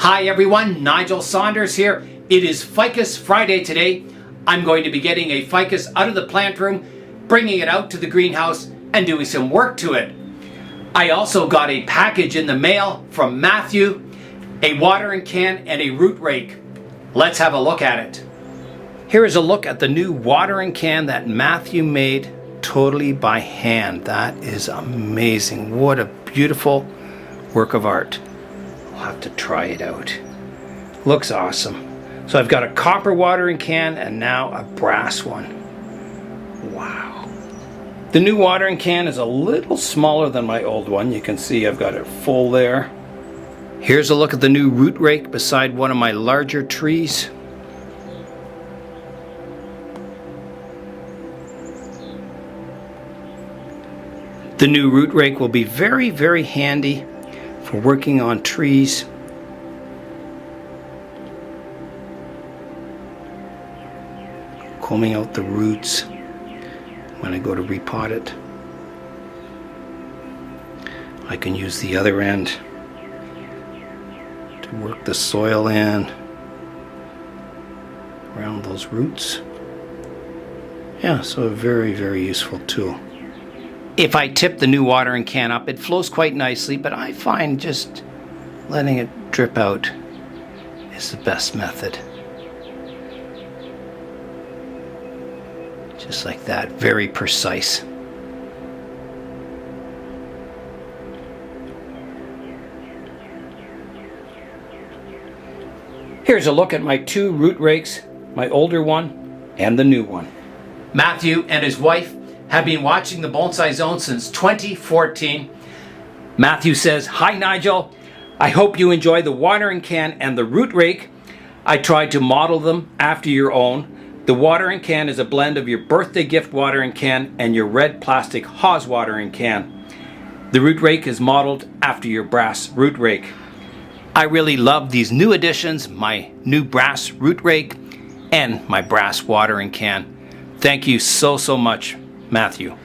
Hi everyone, Nigel Saunders here. It is Ficus Friday today. I'm going to be getting a ficus out of the plant room, bringing it out to the greenhouse and doing some work to it. I also got a package in the mail from Matthew, a watering can and a root rake. Let's have a look at it. Here is a look at the new watering can that Matthew made totally by hand. That is amazing. What a beautiful work of art. I'll have to try it out. Looks awesome. So I've got a copper watering can and now a brass one. Wow. The new watering can is a little smaller than my old one. You can see I've got it full there. Here's a look at the new root rake beside one of my larger trees. The new root rake will be very, very handy for working on trees. Combing out the roots when I go to repot it. I can use the other end to work the soil in around those roots. Yeah, so a very, very useful tool. If I tip the new watering can up, it flows quite nicely, but I find just letting it drip out is the best method. Just like that, very precise. Here's a look at my two root rakes, my older one and the new one. Matthew and his wife have been watching the Bonsai Zone since 2014. Matthew says, "Hi Nigel, I hope you enjoy the watering can and the root rake. I tried to model them after your own. The watering can is a blend of your birthday gift watering can and your red plastic hose watering can. The root rake is modeled after your brass root rake. I really love these new additions, my new brass root rake and my brass watering can. Thank you so much, Matthew."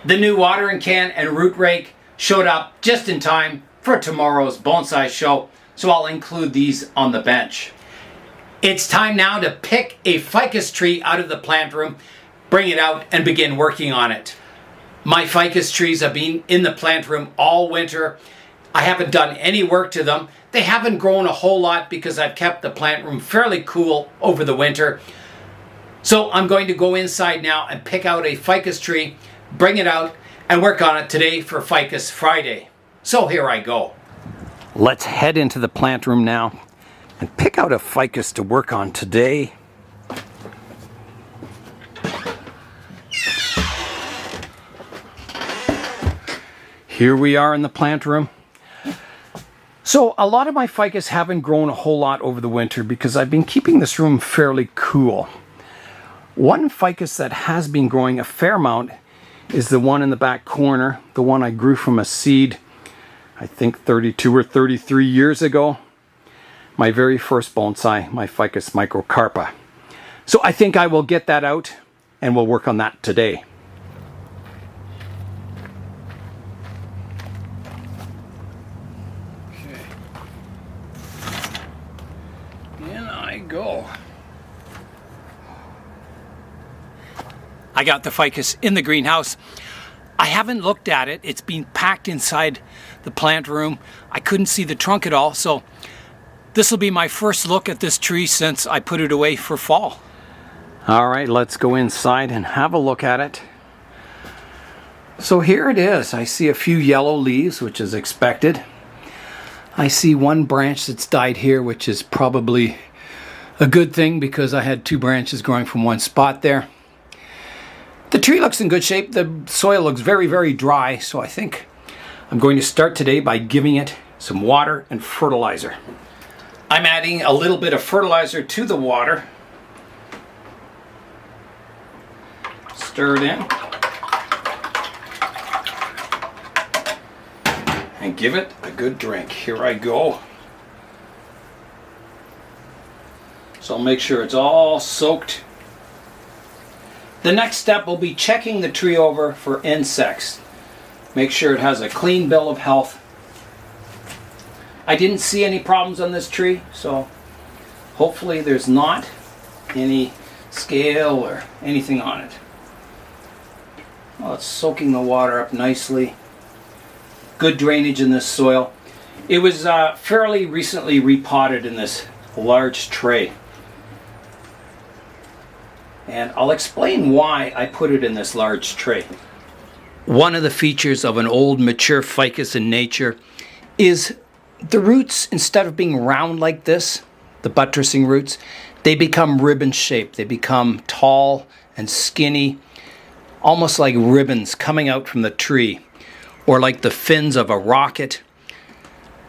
The new watering can and root rake showed up just in time for tomorrow's bonsai show, so I'll include these on the bench. It's time now to pick a ficus tree out of the plant room, bring it out and begin working on it. My ficus trees have been in the plant room all winter. I haven't done any work to them. They haven't grown a whole lot because I've kept the plant room fairly cool over the winter. So I'm going to go inside now and pick out a ficus tree, bring it out, and work on it today for Ficus Friday. So here I go. Let's head into the plant room now and pick out a ficus to work on today. Here we are in the plant room. So a lot of my ficus haven't grown a whole lot over the winter because I've been keeping this room fairly cool. One ficus that has been growing a fair amount is the one in the back corner, the one I grew from a seed, I think 32 or 33 years ago. My very first bonsai, my Ficus microcarpa. So I think I will get that out and we'll work on that today. Okay. In I go. I got the ficus in the greenhouse. I haven't looked at it. It's been packed inside the plant room. I couldn't see the trunk at all, so this will be my first look at this tree since I put it away for fall. All right, let's go inside and have a look at it. So here it is. I see a few yellow leaves, which is expected. I see one branch that's died here, which is probably a good thing because I had two branches growing from one spot there. The tree looks in good shape. The soil looks very, very dry, so I think I'm going to start today by giving it some water and fertilizer. I'm adding a little bit of fertilizer to the water. Stir it in. And give it a good drink. Here I go. So I'll make sure it's all soaked. The next step will be checking the tree over for insects. Make sure it has a clean bill of health. I didn't see any problems on this tree, so hopefully there's not any scale or anything on it. Well, it's soaking the water up nicely. Good drainage in this soil. It was fairly recently repotted in this large tray. And I'll explain why I put it in this large tray. One of the features of an old mature ficus in nature is the roots, instead of being round like this, the buttressing roots, they become ribbon shaped. They become tall and skinny, almost like ribbons coming out from the tree, or like the fins of a rocket.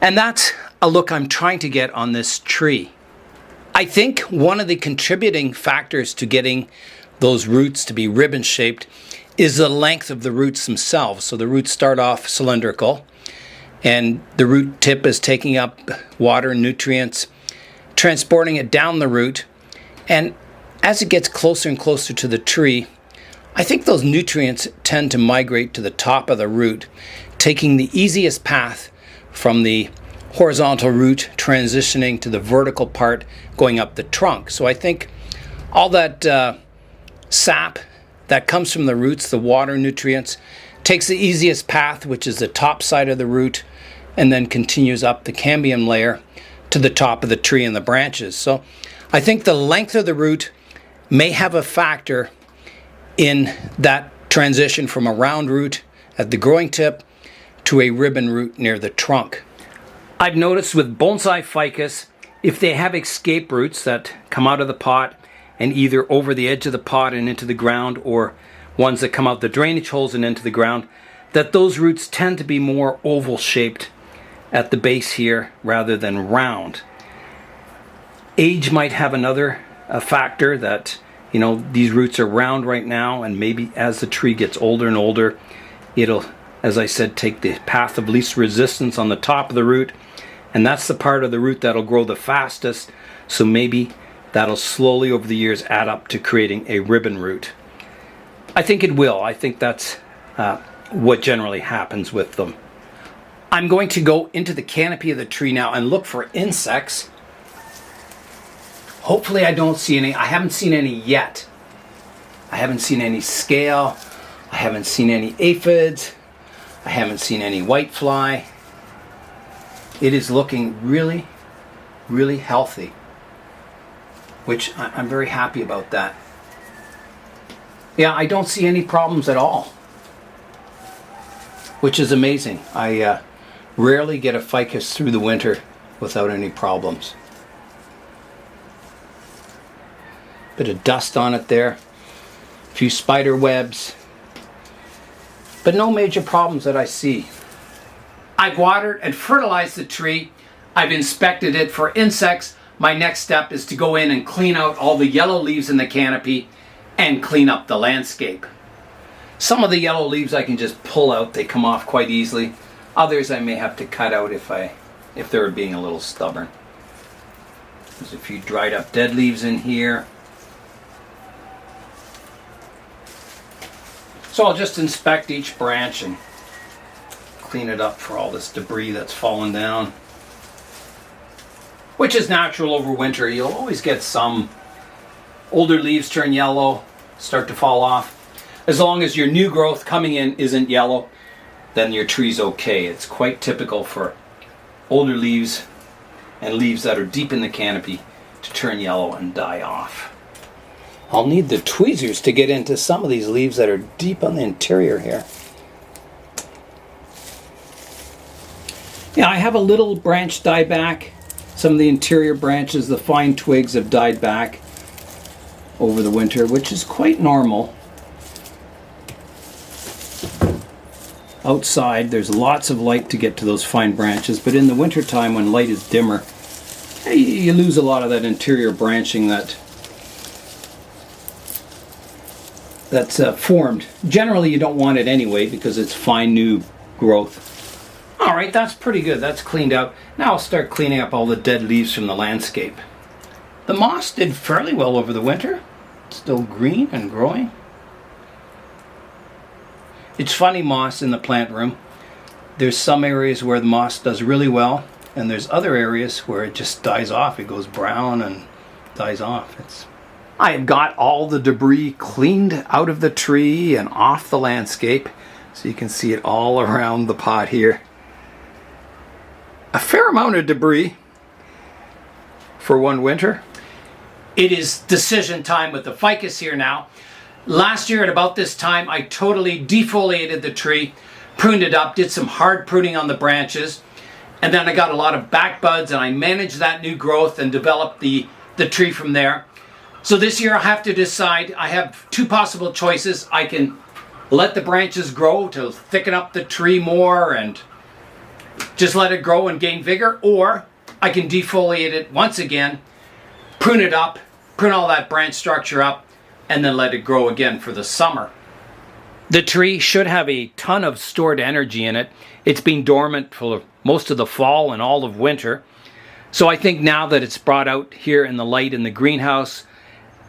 And that's a look I'm trying to get on this tree. I think one of the contributing factors to getting those roots to be ribbon shaped is the length of the roots themselves. So the roots start off cylindrical, and the root tip is taking up water and nutrients, transporting it down the root, and as it gets closer and closer to the tree, I think those nutrients tend to migrate to the top of the root, taking the easiest path from the horizontal root, transitioning to the vertical part, going up the trunk. So I think all that sap that comes from the roots, the water nutrients, takes the easiest path, which is the top side of the root, and then continues up the cambium layer to the top of the tree and the branches. So I think the length of the root may have a factor in that transition from a round root at the growing tip to a ribbon root near the trunk. I've noticed with bonsai ficus, if they have escape roots that come out of the pot and either over the edge of the pot and into the ground, or ones that come out the drainage holes and into the ground, that those roots tend to be more oval shaped at the base here rather than round. Age might have another factor, that these roots are round right now, and maybe as the tree gets older and older, it'll, as I said, take the path of least resistance on the top of the root, and that's the part of the root that'll grow the fastest, so maybe that'll slowly over the years add up to creating a ribbon root. I think it will. I think that's what generally happens with them. I'm going to go into the canopy of the tree now and look for insects. Hopefully I don't see any. I haven't seen any yet. I haven't seen any scale. I haven't seen any aphids. I haven't seen any whitefly. It is looking really, really healthy, which I'm very happy about that. Yeah, I don't see any problems at all, which is amazing. I rarely get a ficus through the winter without any problems. Bit of dust on it there, a few spider webs, but no major problems that I see. I've watered and fertilized the tree. I've inspected it for insects. My next step is to go in and clean out all the yellow leaves in the canopy and clean up the landscape. Some of the yellow leaves I can just pull out. They come off quite easily. Others I may have to cut out if they're being a little stubborn. There's a few dried up dead leaves in here. So I'll just inspect each branch and clean it up for all this debris that's fallen down, which is natural over winter. You'll always get some older leaves turn yellow, start to fall off. As long as your new growth coming in isn't yellow, then your tree's okay. It's quite typical for older leaves and leaves that are deep in the canopy to turn yellow and die off. I'll need the tweezers to get into some of these leaves that are deep on the interior here. Yeah, I have a little branch die back. Some of the interior branches, the fine twigs have died back over the winter, which is quite normal. Outside, there's lots of light to get to those fine branches, but in the winter time when light is dimmer, you lose a lot of that interior branching that's formed. Generally, you don't want it anyway because it's fine new growth. All right, that's pretty good. That's cleaned out. Now I'll start cleaning up all the dead leaves from the landscape. The moss did fairly well over the winter. It's still green and growing. It's funny, moss in the plant room. There's some areas where the moss does really well, And there's other areas where it just dies off. It goes brown and dies off. I have got all the debris cleaned out of the tree and off the landscape, so you can see it all around the pot here. A fair amount of debris for one winter. It is decision time with the ficus here now. Last year at about this time, I totally defoliated the tree, pruned it up, did some hard pruning on the branches, and then I got a lot of back buds and I managed that new growth and developed the tree from there. So this year I have to decide. I have two possible choices. I can let the branches grow to thicken up the tree more and just let it grow and gain vigor, or I can defoliate it once again, prune it up, prune all that branch structure up, and then let it grow again for the summer. The tree should have a ton of stored energy in it. It's been dormant for most of the fall and all of winter. So I think now that it's brought out here in the light in the greenhouse,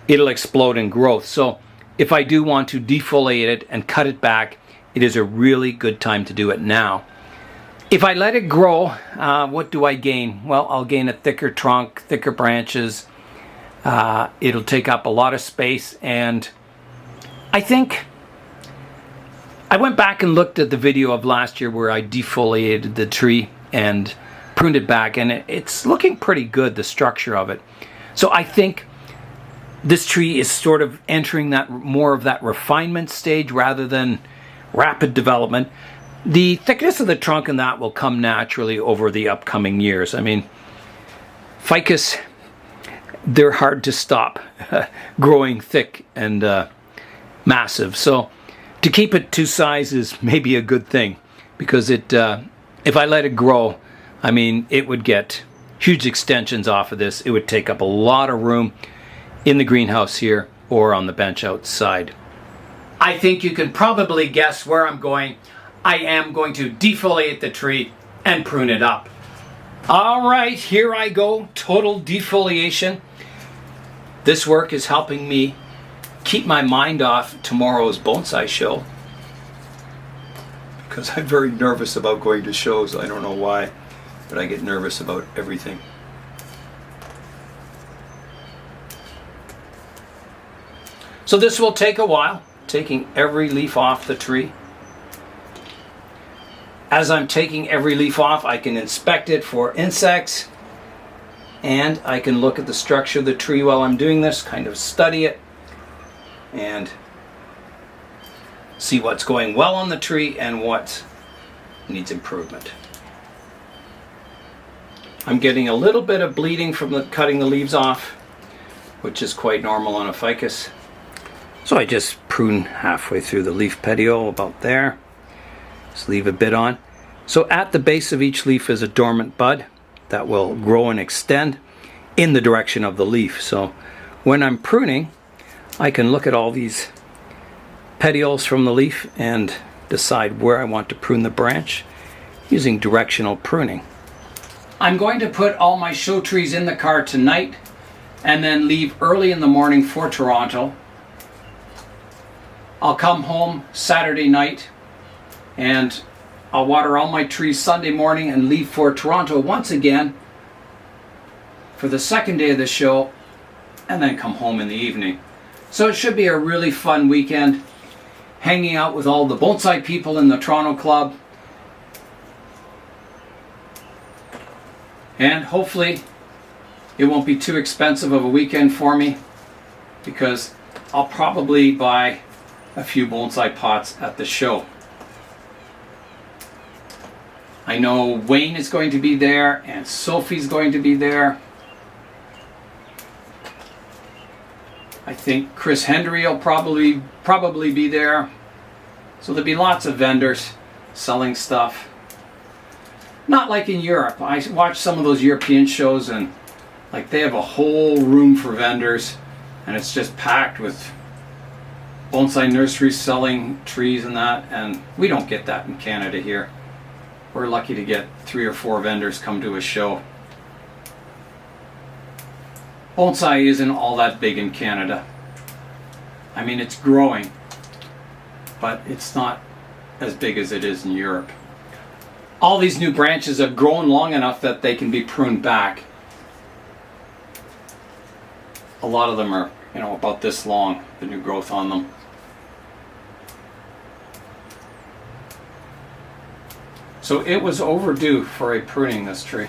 it'll explode in growth. So if I do want to defoliate it and cut it back, it is a really good time to do it now. If I let it grow, what do I gain? Well, I'll gain a thicker trunk, thicker branches. It'll take up a lot of space, and I think I went back and looked at the video of last year where I defoliated the tree and pruned it back, and it's looking pretty good, the structure of it. So I think this tree is sort of entering that more of that refinement stage rather than rapid development. The thickness of the trunk and that will come naturally over the upcoming years. I mean, ficus, they're hard to stop growing thick and massive. So to keep it to size is maybe a good thing, because it, if I let it grow, I mean, it would get huge extensions off of this. It would take up a lot of room in the greenhouse here or on the bench outside. I think you can probably guess where I'm going. I am going to defoliate the tree and prune it up. All right, here I go, total defoliation. This work is helping me keep my mind off tomorrow's bonsai show, because I'm very nervous about going to shows. I don't know why, but I get nervous about everything. So this will take a while, taking every leaf off the tree. As I'm taking every leaf off, I can inspect it for insects, and I can look at the structure of the tree while I'm doing this, kind of study it, and see what's going well on the tree and what needs improvement. I'm getting a little bit of bleeding from cutting the leaves off, which is quite normal on a ficus. So I just prune halfway through the leaf petiole, about there. Just leave a bit on. So at the base of each leaf is a dormant bud that will grow and extend in the direction of the leaf. So when I'm pruning, I can look at all these petioles from the leaf and decide where I want to prune the branch using directional pruning. I'm going to put all my show trees in the car tonight and then leave early in the morning for Toronto. I'll come home Saturday night and I'll water all my trees Sunday morning and leave for Toronto once again for the second day of the show, and then come home in the evening. So it should be a really fun weekend, hanging out with all the bonsai people in the Toronto Club. And hopefully it won't be too expensive of a weekend for me, because I'll probably buy a few bonsai pots at the show. I know Wayne is going to be there and Sophie's going to be there. I think Chris Hendry will probably be there. So there'll be lots of vendors selling stuff. Not like in Europe. I watch some of those European shows and like they have a whole room for vendors and it's just packed with bonsai nurseries selling trees and that, and we don't get that in Canada here. We're lucky to get 3 or 4 vendors come to a show. Bonsai isn't all that big in Canada. I mean, it's growing, but it's not as big as it is in Europe. all these new branches have grown long enough that they can be pruned back. A lot of them are, about this long, the new growth on them. So it was overdue for a pruning, this tree.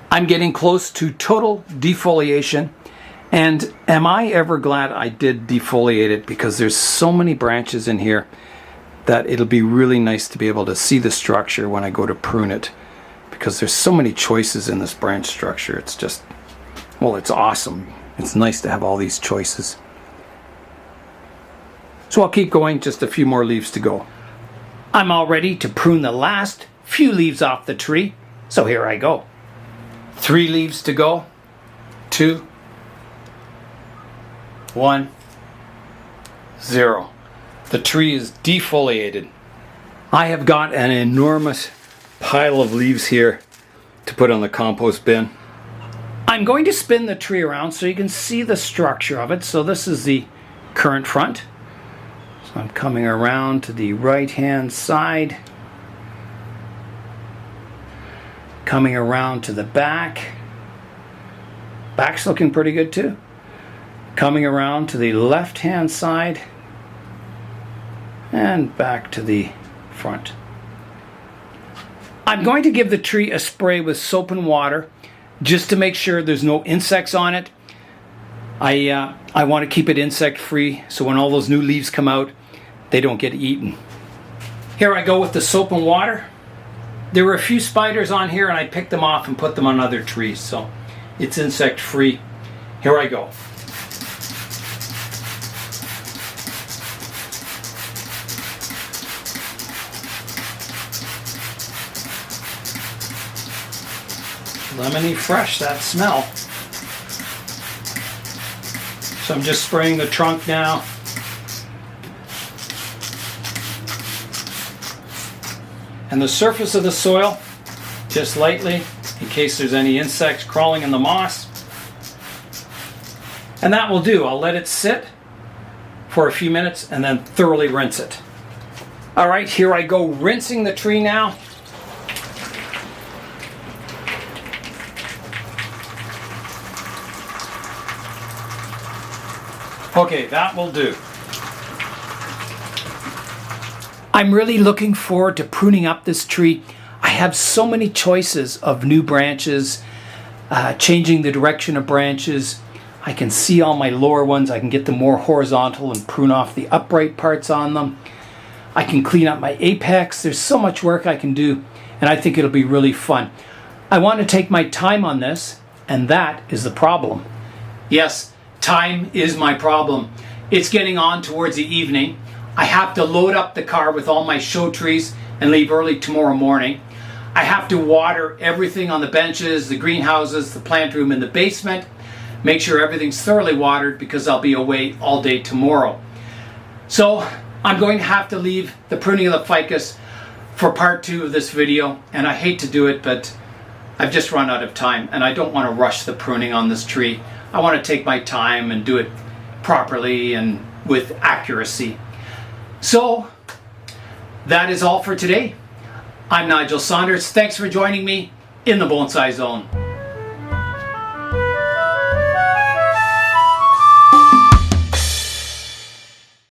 I'm getting close to total defoliation, and am I ever glad I did defoliate it, because there's so many branches in here that it'll be really nice to be able to see the structure when I go to prune it, because there's so many choices in this branch structure. It's just, well, it's awesome. It's nice to have all these choices. So I'll keep going, just a few more leaves to go. I'm all ready to prune the last few leaves off the tree, so here I go. 3 leaves to go. 2, 1, 0. The tree is defoliated. I have got an enormous pile of leaves here to put on the compost bin. I'm going to spin the tree around so you can see the structure of it. So this is the current front. So I'm coming around to the right hand side. Coming around to the back. Back's looking pretty good too. Coming around to the left hand side. And back to the front. I'm going to give the tree a spray with soap and water just to make sure there's no insects on it. I want to keep it insect free, so when all those new leaves come out, they don't get eaten. Here I go with the soap and water. There were a few spiders on here and I picked them off and put them on other trees, so it's insect free. Here I go. Lemony fresh, that smell. So I'm just spraying the trunk now. And the surface of the soil, just lightly, in case there's any insects crawling in the moss. And that will do. I'll let it sit for a few minutes and then thoroughly rinse it. All right, here I go rinsing the tree now. Okay, that will do. I'm really looking forward to pruning up this tree. I have so many choices of new branches, changing the direction of branches. I can see all my lower ones. I can get them more horizontal and prune off the upright parts on them. I can clean up my apex. There's so much work I can do, and I think it'll be really fun. I want to take my time on this, and that is the problem. Yes, time is my problem. It's getting on towards the evening. I have to load up the car with all my show trees and leave early tomorrow morning. I have to water everything on the benches, the greenhouses, the plant room, and the basement. Make sure everything's thoroughly watered because I'll be away all day tomorrow. So I'm going to have to leave the pruning of the ficus for part 2 of this video, and I hate to do it, but I've just run out of time and I don't want to rush the pruning on this tree. I want to take my time and do it properly and with accuracy. So that is all for today. I'm Nigel Saunders. Thanks for joining me in the Bonsai Zone.